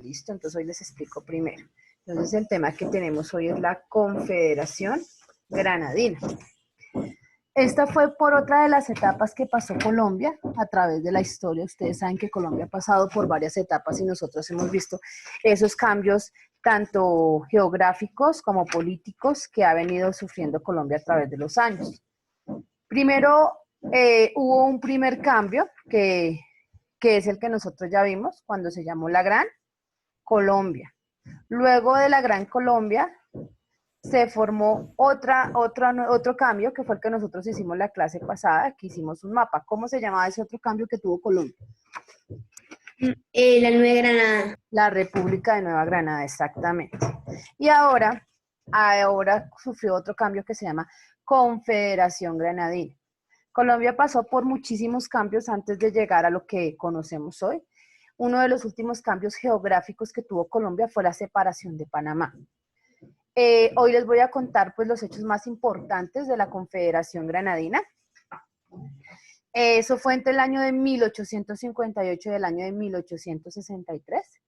Listo, entonces hoy les explico primero. Entonces el tema que tenemos hoy es la Confederación Granadina. Esta fue por otra de las etapas que pasó Colombia a través de la historia. Ustedes saben que Colombia ha pasado por varias etapas y nosotros hemos visto esos cambios tanto geográficos como políticos que ha venido sufriendo Colombia a través de los años. Primero hubo un primer cambio que es el que nosotros ya vimos cuando se llamó la Gran Colombia. Luego de la Gran Colombia se formó otro cambio que fue el que nosotros hicimos la clase pasada, que hicimos un mapa. ¿Cómo se llamaba ese otro cambio que tuvo Colombia? La Nueva Granada. La República de Nueva Granada, exactamente. Y ahora sufrió otro cambio que se llama Confederación Granadina. Colombia pasó por muchísimos cambios antes de llegar a lo que conocemos hoy. Uno de los últimos cambios geográficos que tuvo Colombia fue la separación de Panamá. Hoy les voy a contar pues los hechos más importantes de la Confederación Granadina. Eso fue entre el año de 1858 y el año de 1863.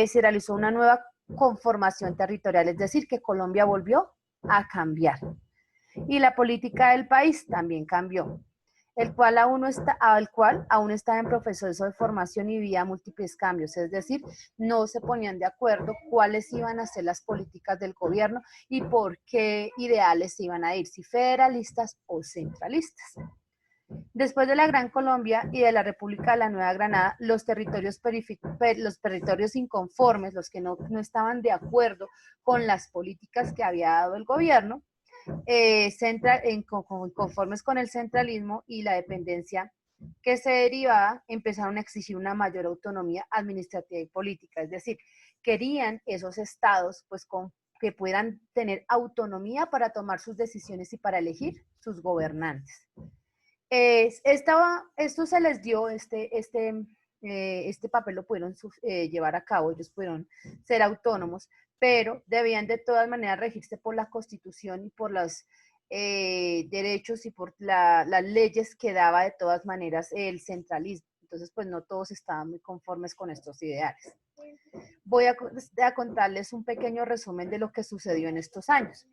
Se realizó una nueva conformación territorial, es decir, que Colombia volvió a cambiar. Y la política del país también cambió, el cual aún está en proceso de formación y vía múltiples cambios, es decir, no se ponían de acuerdo cuáles iban a ser las políticas del gobierno y por qué ideales se iban a ir, si federalistas o centralistas. Después de la Gran Colombia y de la República de la Nueva Granada, los territorios inconformes, los que no estaban de acuerdo con las políticas que había dado el gobierno, conformes con el centralismo y la dependencia que se derivaba, empezaron a exigir una mayor autonomía administrativa y política, es decir, querían esos estados pues que puedan tener autonomía para tomar sus decisiones y para elegir sus gobernantes. Esto se les dio, este papel lo pudieron llevar a cabo, ellos pudieron ser autónomos, pero debían de todas maneras regirse por la Constitución y por los derechos y por las leyes que daba de todas maneras el centralismo. Entonces, pues no todos estaban muy conformes con estos ideales. Voy a contarles un pequeño resumen de lo que sucedió en estos años.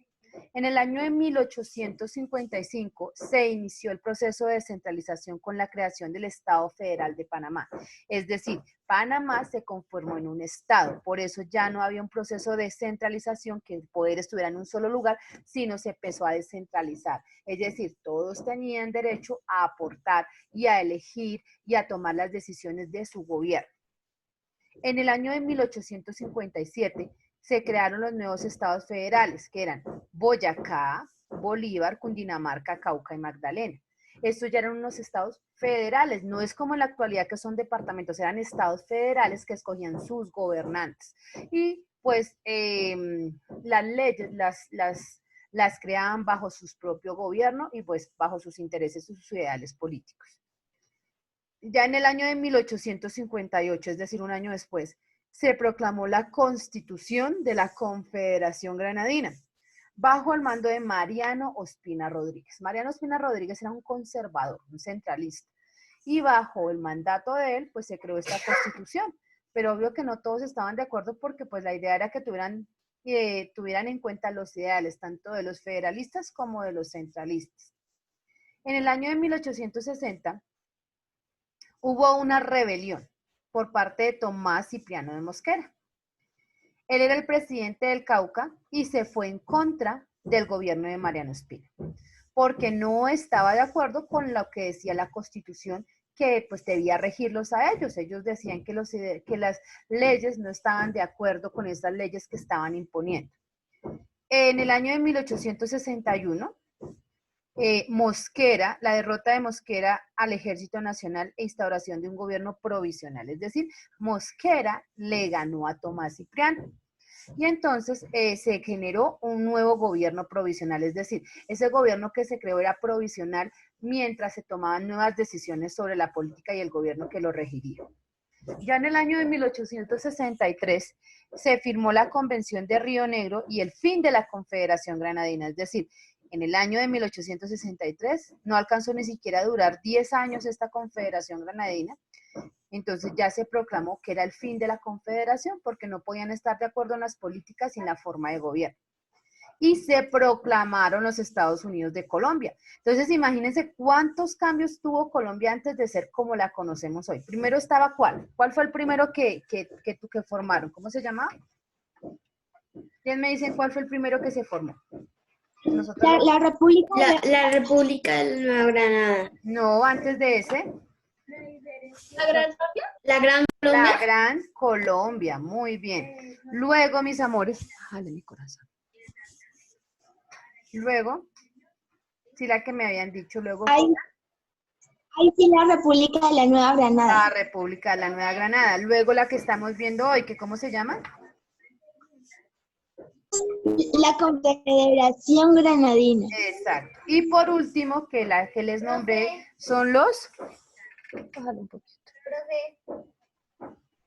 En el año de 1855 se inició el proceso de descentralización con la creación del Estado Federal de Panamá. Es decir, Panamá se conformó en un estado, por eso ya no había un proceso de centralización que el poder estuviera en un solo lugar, sino se empezó a descentralizar. Es decir, todos tenían derecho a aportar y a elegir y a tomar las decisiones de su gobierno. En el año de 1857 se crearon los nuevos estados federales, que eran Boyacá, Bolívar, Cundinamarca, Cauca y Magdalena. Estos ya eran unos estados federales, no es como en la actualidad que son departamentos, eran estados federales que escogían sus gobernantes. Y pues las leyes las creaban bajo su propio gobierno y pues bajo sus intereses y sus ideales políticos. Ya en el año de 1858, es decir, un año después, se proclamó la Constitución de la Confederación Granadina, bajo el mando de Mariano Ospina Rodríguez. Mariano Ospina Rodríguez era un conservador, un centralista, y bajo el mandato de él, pues se creó esta Constitución, pero obvio que no todos estaban de acuerdo porque pues la idea era que tuvieran en cuenta los ideales, tanto de los federalistas como de los centralistas. En el año de 1860, hubo una rebelión por parte de Tomás Cipriano de Mosquera. Él era el presidente del Cauca y se fue en contra del gobierno de Mariano Ospina, porque no estaba de acuerdo con lo que decía la Constitución, que pues debía regirlos a ellos. Ellos decían que las leyes no estaban de acuerdo con esas leyes que estaban imponiendo. En el año de 1861, Mosquera, la derrota de Mosquera al Ejército Nacional e instauración de un gobierno provisional, es decir, Mosquera le ganó a Tomás Cipriano. Y entonces se generó un nuevo gobierno provisional, es decir, ese gobierno que se creó era provisional mientras se tomaban nuevas decisiones sobre la política y el gobierno que lo regiría. Ya en el año de 1863 se firmó la Convención de Río Negro y el fin de la Confederación Granadina, es decir, en el año de 1863 no alcanzó ni siquiera a durar 10 años esta Confederación Granadina Entonces ya se proclamó que era el fin de la Confederación porque no podían estar de acuerdo en las políticas y en la forma de gobierno. Y se proclamaron los Estados Unidos de Colombia. Entonces, imagínense cuántos cambios tuvo Colombia antes de ser como la conocemos hoy. Primero estaba ¿cuál? ¿Cuál fue el primero que formaron? ¿Cómo se llamaba? ¿Quién me dicen cuál fue el primero que se formó? La República. La República de Nueva Granada. No, antes de ese. ¿La Gran Colombia? ¿La Gran Colombia? La Gran Colombia, muy bien. Luego, mis amores, jale mi corazón. Luego, sí, la que me habían dicho luego. Ahí sí, la República de la Nueva Granada. La República de la Nueva Granada. Luego la que estamos viendo hoy, que ¿cómo se llama? La Confederación Granadina. Exacto. Y por último, que la que les nombré son los... Bájale un poquito.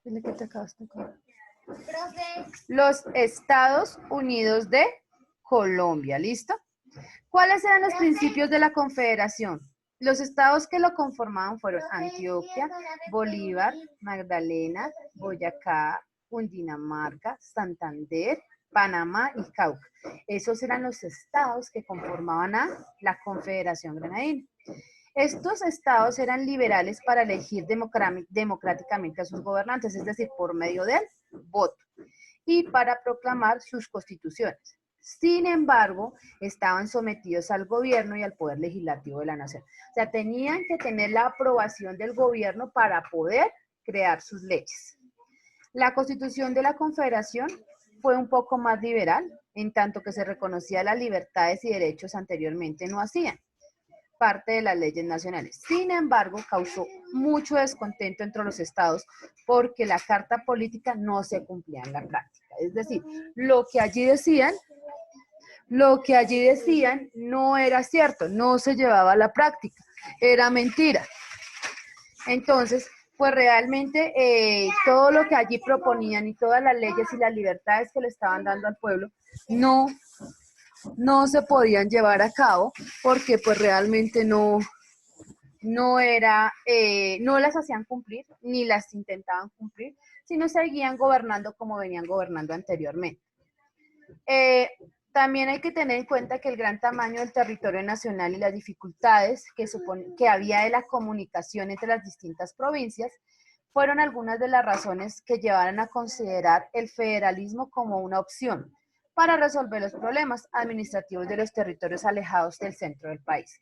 Dile que te acabas de tocar. Los Estados Unidos de Colombia, ¿listo? ¿Cuáles eran los principios de la Confederación? Los estados que lo conformaban fueron Antioquia, Bolívar, Magdalena, Boyacá, Cundinamarca, Santander, Panamá y Cauca. Esos eran los estados que conformaban a la Confederación Granadina. Estos estados eran liberales para elegir democráticamente a sus gobernantes, es decir, por medio del voto, y para proclamar sus constituciones. Sin embargo, estaban sometidos al gobierno y al poder legislativo de la nación. O sea, tenían que tener la aprobación del gobierno para poder crear sus leyes. La Constitución de la Confederación fue un poco más liberal, en tanto que se reconocía las libertades y derechos anteriormente no hacían parte de las leyes nacionales. Sin embargo, causó mucho descontento entre los estados porque la carta política no se cumplía en la práctica. Es decir, lo que allí decían no era cierto, no se llevaba a la práctica, era mentira. Entonces, pues realmente todo lo que allí proponían y todas las leyes y las libertades que le estaban dando al pueblo no se podían llevar a cabo porque pues realmente no las hacían cumplir ni las intentaban cumplir, sino seguían gobernando como venían gobernando anteriormente. También hay que tener en cuenta que el gran tamaño del territorio nacional y las dificultades que había de la comunicación entre las distintas provincias fueron algunas de las razones que llevaron a considerar el federalismo como una opción para resolver los problemas administrativos de los territorios alejados del centro del país.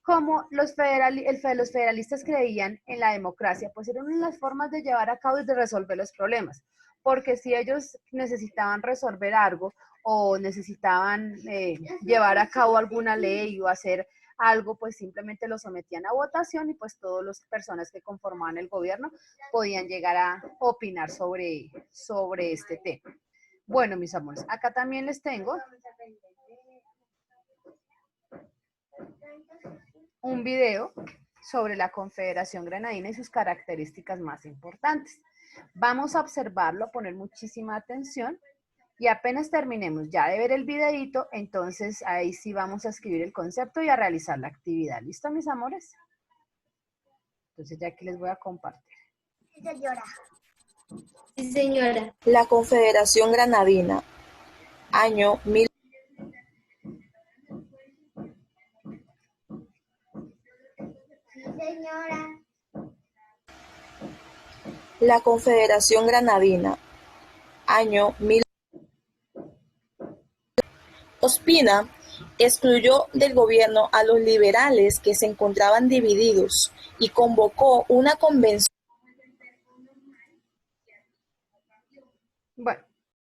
Como los federalistas creían en la democracia, pues era una de las formas de llevar a cabo y de resolver los problemas, porque si ellos necesitaban resolver algo o necesitaban llevar a cabo alguna ley o hacer algo, pues simplemente lo sometían a votación y pues todas las personas que conformaban el gobierno podían llegar a opinar sobre este tema. Bueno, mis amores, acá también les tengo un video sobre la Confederación Granadina y sus características más importantes. Vamos a observarlo, a poner muchísima atención y apenas terminemos ya de ver el videito, entonces ahí sí vamos a escribir el concepto y a realizar la actividad. ¿Listo, mis amores? Entonces ya aquí les voy a compartir. Sí, señora. Sí, señora. La Confederación Granadina, año 1000. Sí, señora. La Confederación Granadina, año 1000. Ospina excluyó del gobierno a los liberales que se encontraban divididos y convocó una convención. Bueno,